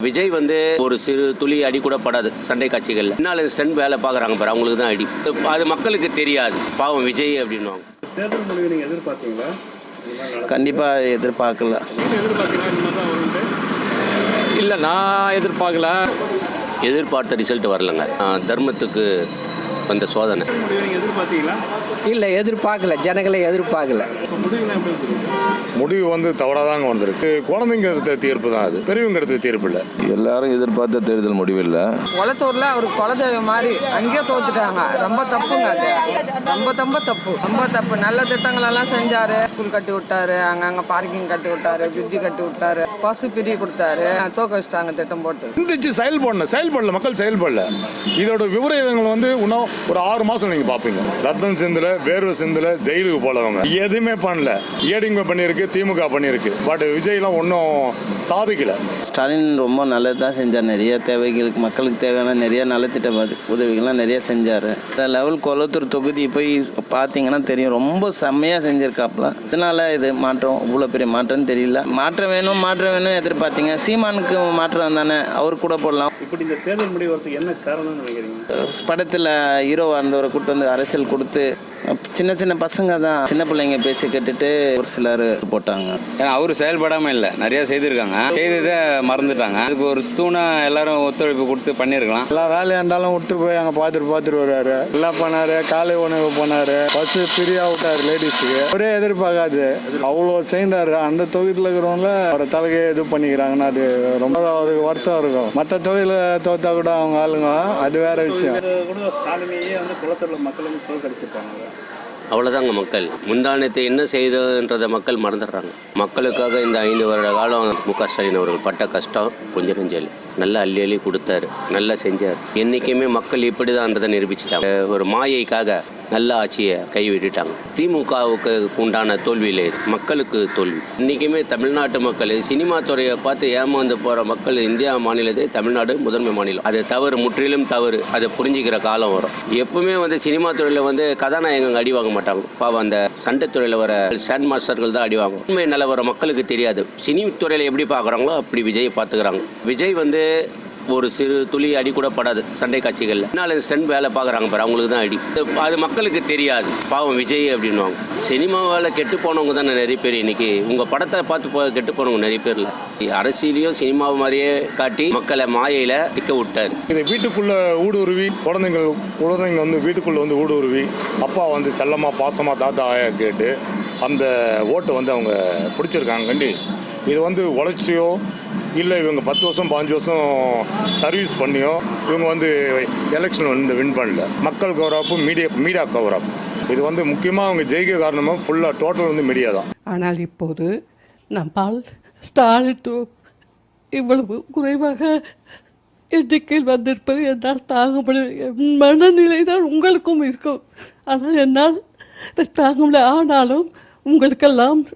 விஜய் வந்து ஒரு சிறு துளி அடி கூட படாது சண்டை காட்சிகள். பின்னால் ஸ்டண்ட் வேலை பார்க்குறாங்க பாரு, அவங்களுக்கு தான் அடி. அது மக்களுக்கு தெரியாது. பாவம் விஜய் அப்படின்வாங்க. தேர்தல் முடிவு நீங்கள் எதிர்பார்த்தீங்களா? கண்டிப்பாக எதிர்பார்க்கல. இல்லை, நான் எதிர்பார்க்கல. எதிர்பார்த்த ரிசல்ட் வரலங்க. தர்மத்துக்கு வந்த சோதனை. முடிவு நீங்கள் எதிர்பார்த்தீங்களா? இல்லை, எதிர்பார்க்கல. ஜனங்களை எதிர்பார்க்கல. முடிவு வந்து தவறாதாங்க வந்திருக்கு. குழந்தைங்க எடுத்த தீர்ப்பு தான் அது, பெரியவங்க எடுத்த தீர்ப்பு இல்லை. எல்லாரும் எதிர்பார்த்த தேர்தல் முடிவு இல்லை. குளத்தூர்ல அவர் குலதெய்வம் மாதிரி அங்கேயே தோத்துட்டாங்க. ரொம்ப தப்புங்க அது. ரொம்ப தப்பு. ரொம்ப தப்பு. நல்ல திட்டங்கள் எல்லாம் செஞ்சாரு. ஸ்கூல் கட்டி விட்டாரு, அங்கங்க பார்க்கிங் கட்டி விட்டாரு, பிரிட்ஜி கட்டி விட்டாரு, பசு பிரி கொடுத்தாரு. தோக்க வச்சிட்டாங்க திட்டம் போட்டு. இருந்துச்சு, செயல்படல, மக்கள் செயல்படல. இதோட விவரங்கள் வந்து இன்னும் ஒரு 6 மாசம் நீங்க பாப்பீங்க. ரத்தம் சிந்தல, வேர்வை சிந்தல, ஜெயிலுக்கு போலவங்க எதுவுமே பண்ணல. ஏடிங்க பண்ணியிருக்கு, திமுக பண்ணியிருக்கு. பட் விஜய்லாம் ஒன்றும் சாதிக்கல. ஸ்டாலின் ரொம்ப நல்லது தான் செஞ்சார். நிறைய தேவைகளுக்கு, மக்களுக்கு தேவையான நிறைய நலத்திட்ட உதவிகள்லாம் நிறைய செஞ்சார். லெவல் குளத்தூர் தொகுதி போய் பார்த்தீங்கன்னா தெரியும், ரொம்ப செம்மையாக செஞ்சுருக்காப்புல. இதனால இது மாற்றம், இவ்வளோ பெரிய மாற்றம்னு தெரியல. மாற்றம் வேணும் எதிர்பார்த்தீங்க. சீமானுக்கு மாற்றம் தானே, அவர் கூட போடலாம். இப்படி இந்த தேர்தல் முடிவு வரதுக்கு என்ன காரணம்னு நினைக்கிறீங்க? படத்தில் ஹீரோவாக இருந்தவரை கூட்டு வந்து அரசியல் கொடுத்து சின்ன பசங்க தான், சின்ன பிள்ளைங்க பேச்சு கேட்டுட்டு ஒரு சிலர் போட்டாங்க. ஏன்னா அவரு செயல்படாமல் இல்லை, நிறையா செய்திருக்காங்க. செய்ததை மறந்துட்டாங்க. அதுக்கு ஒரு தூணா எல்லாரும் ஒத்துழைப்பு கொடுத்து பண்ணியிருக்கலாம். எல்லா வேலையாக இருந்தாலும் விட்டு போய் அங்கே பார்த்துட்டு வருவாரு. எல்லாம் பண்ணாரு, காலை உணவு பண்ணாரு, பஸ் ஃப்ரீயாக விட்டாரு லேடிஸுக்கு. ஒரே எதிர்பார்க்காது, அவ்வளோ செய்தாரு. அந்த தொகுதியில் இருக்கிறவங்கள அவரை தலைகை இது பண்ணிக்கிறாங்கன்னா அது ரொம்ப அவருக்கு வருத்தம் இருக்கும். மற்ற தொகுதியில் தோத்தா கூட அவங்க ஆளுங்க, அது வேற விஷயம். கூட ஸ்டாலினையே வந்து குளத்தூர்ல மக்கள் வந்து தோற்கடிச்சிருப்பாங்க. அவ்வளோதாங்க. மக்கள் முந்தானத்தை என்ன செய்ததுன்றதை மக்கள் மறந்துடுறாங்க. மக்களுக்காக இந்த 5 வருட காலம் மு.க. ஸ்டாலின் அவர்கள் பட்ட கஷ்டம் கொஞ்சம் நெஞ்சல். நல்லா அள்ளி கொடுத்தாரு, நல்லா செஞ்சார். என்றைக்குமே மக்கள் இப்படி தான்றதை நிரூபிச்சிட்டாங்க. ஒரு மாயைக்காக நல்ல ஆட்சியை கைவிட்டுட்டாங்க. திமுகவுக்கு உண்டான தோல்வியில் மக்களுக்கு தோல்வி. இன்றைக்குமே தமிழ்நாட்டு மக்கள் சினிமா துறையை பார்த்து ஏமாந்து போகிற மக்கள் இந்தியா மாநிலத்தை தமிழ்நாடு முதன்மை மாநிலம். அது தவறு, முற்றிலும் தவறு. அதை புரிஞ்சிக்கிற காலம் வரும். எப்பவுமே வந்து சினிமா துறையில் வந்து கதாநாயகங்க அடி வாங்க மாட்டாங்க. பாவம் அந்த சண்டை துறையில் வர ஸ்டாண்ட் மாஸ்டர்கள் தான் அடி வாங்கும். உண்மை நிலவரம் மக்களுக்கு தெரியாது. சினிமா துறையில் எப்படி பார்க்குறாங்களோ அப்படி விஜய் பார்த்துக்கிறாங்க. விஜய் வந்து ஒரு சிறு துளி அடி கூட படாது சண்டை காட்சிகளில். பின்னால் ஸ்டண்ட் வேலை பார்க்குறாங்க பாரு, அவங்களுக்கு தான் அடி. அது மக்களுக்கு தெரியாது. பாவம் விஜய் அப்படின்வாங்க. சினிமாவால் கெட்டு போனவங்க தானே நிறைய பேர். இன்னைக்கு உங்கள் படத்தை பார்த்து கெட்டு போனவங்க நிறைய பேர் இல்லை. அரசியலையும் சினிமா மாதிரியே காட்டி மக்களை மாயையில் திக்க விட்டார். இதை வீட்டுக்குள்ள ஊடுருவி குழந்தைங்க வந்து வீட்டுக்குள்ள வந்து ஊடுருவி அப்பா வந்து செல்லமா பாசமா தாத்தா ஆயா கேட்டு அந்த ஓட்டை வந்து அவங்க பிடிச்சிருக்காங்க. கண்டி இது வந்து உழைச்சியோ இல்லை இவங்க 10 வருஷம் 15 வருஷம் சர்வீஸ் பண்ணியோ இவங்க வந்து எலெக்ஷன் வந்து வின் பண்ணல. மக்கள் கவரப்பு, மீடியா கவரப். இது வந்து முக்கியமாக அவங்க ஜெயிக்க காரணமாக ஃபுல்லாக டோட்டல் வந்து மீடியா தான். ஆனால் இப்போது நம்மால் ஸ்டாலின் இவ்வளவு குறைவாக எண்ணிக்கையில் வந்திருப்பது என்னால் தாங்க முடியல. என் மனநிலை தான் உங்களுக்கும் இருக்கும். ஆனால் என்னால் தாங்க முடியல. ஆனாலும் உங்களுக்கெல்லாம்